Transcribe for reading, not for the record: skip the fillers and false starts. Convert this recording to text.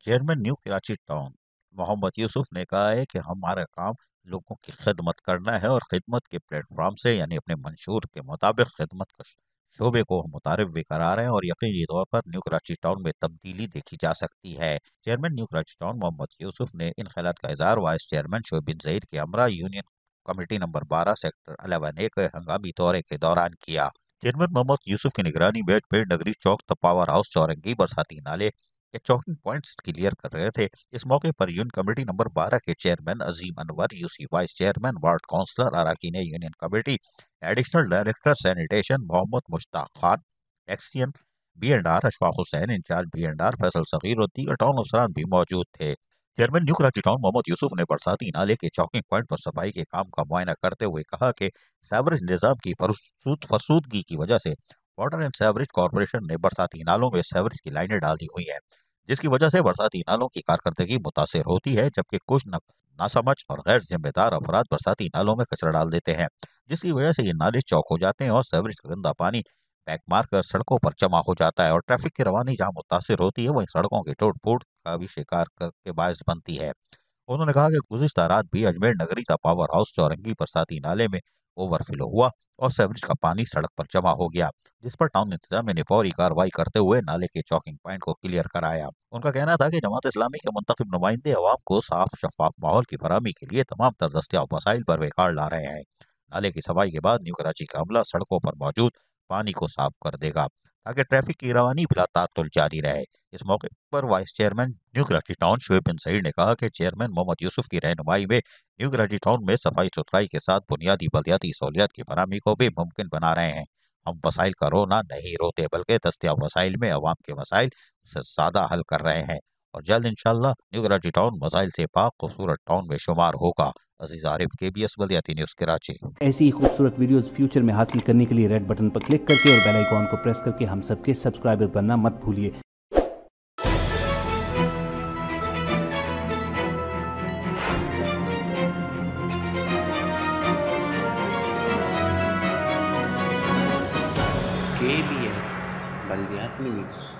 Chairman new Karachi town Mohammad Yusuf ने कहा है कि हमारा काम लोगों की खिदमत करना है और खिदमत के प्लेटफॉर्म से यानी अपने मंशूर के मुताबिक खिदमत का शोबे को मुतारिफ भी करा रहे हैं और यकीनी तौर पर न्यू कराची टाउन में तब्दीली देखी जा सकती है। Chairman new Karachi town Mohammad Yusuf ने इन ख्यालात का इजहार वाइस चेयरमैन शोएब बिन ज़हीर के हमरा union committee number 12 sector 11A के हंगामी दौरे के दौरान किया। चेयरमैन मोहम्मद यूसुफ की निगरानी में पेड़ नगरी चौक द पावर हाउस चौरंगी बरसाती नाले के चौकिंग पॉइंट्स क्लियर कर रहे थे। इस मौके पर यूनियन कमेटी नंबर 12 के chairman Azeem Anwar UC, vice chairman ward councillor अराकीन union committee, additional director sanitation Mohammad Mushtaq Khan, XEN B&R Ashfaq Hussain, incharge B&R Faisal Sagheer और दीगर टाउन अफसरान भी मौजूद थे। Chairman new Karachi town Mohammad Yusuf ने बरसाती नाले के चौकिंग पॉइंट पर सफाई के काम का मुआयना करते हुए कहा कि सीवरेज निज़ाम की फसूदगी की वजह से वाटर एंड सीवरेज कॉरपोरेशन ने बरसाती नालों में सीवरेज की लाइनें डाल दी हुई हैं, जिसकी वजह से बरसाती नालों की कारकर्दगी मुतासर होती है, जबकि कुछ नासमझ और गैर जिम्मेदार अफराद बरसाती नालों में कचरा डाल देते हैं, जिसकी वजह से ये नाले चौक हो जाते हैं और सीवरेज का गंदा पानी बैक मार कर सड़कों पर जमा हो जाता है और ट्रैफिक की रवानी जहाँ मुतासर होती है वहीं सड़कों के टूट फूट का भी शिकार के बायस बनती है। उन्होंने कहा कि गुज़िश्ता रात भी अजमेर नगरी का पावर हाउस चौरंगी बरसाती नाले में ओवरफ्लो हुआ और सीवरेज का पानी सड़क पर जमा हो गया, जिस पर टाउन इंतजामिया ने फौरी कार्रवाई करते हुए नाले के चौकिंग पॉइंट को क्लियर कराया। उनका कहना था कि जमात इस्लामी के मुंतखब नुमाइंदे अवाम को साफ शफाफ माहौल की फराहमी के लिए तमाम तर दस्तियाब वसाइल पर बेकार ला रहे हैं। नाले की सफाई के बाद न्यू कराची का अमला सड़कों पर मौजूद पानी को साफ कर देगा ताकि ट्रैफिक की रवानी बिला तातुल जारी रहे। इस मौके पर vice chairman new Karachi town Shoaib bin Saeed ने कहा कि चेयरमैन मोहम्मद यूसुफ की रहनुमाई में न्यू कराची टाउन में सफाई सुथराई के साथ बुनियादी बल्दियाती सहूलियात की फराहमी को भी मुमकिन बना रहे हैं। हम वसाइल का रोना नहीं रोते बल्कि दस्तियाब वसाइल में अवाम के वसाइल से ज़्यादा हल कर रहे हैं और जल्द इंशाल्लाह न्यू कराची टाउन वसाइल से पाक खूबसूरत टाउन में शुमार होगा। अजीज आरिफ, KBS बल्दियाती न्यूज़ कराची। ऐसी ही खूबसूरत वीडियोस फ्यूचर में हासिल करने के लिए रेड बटन पर क्लिक करके और बेल आइकॉन को प्रेस करके हम सबके सब्सक्राइबर बनना मत भूलिए। KBS बल्दियाती न्यूज़।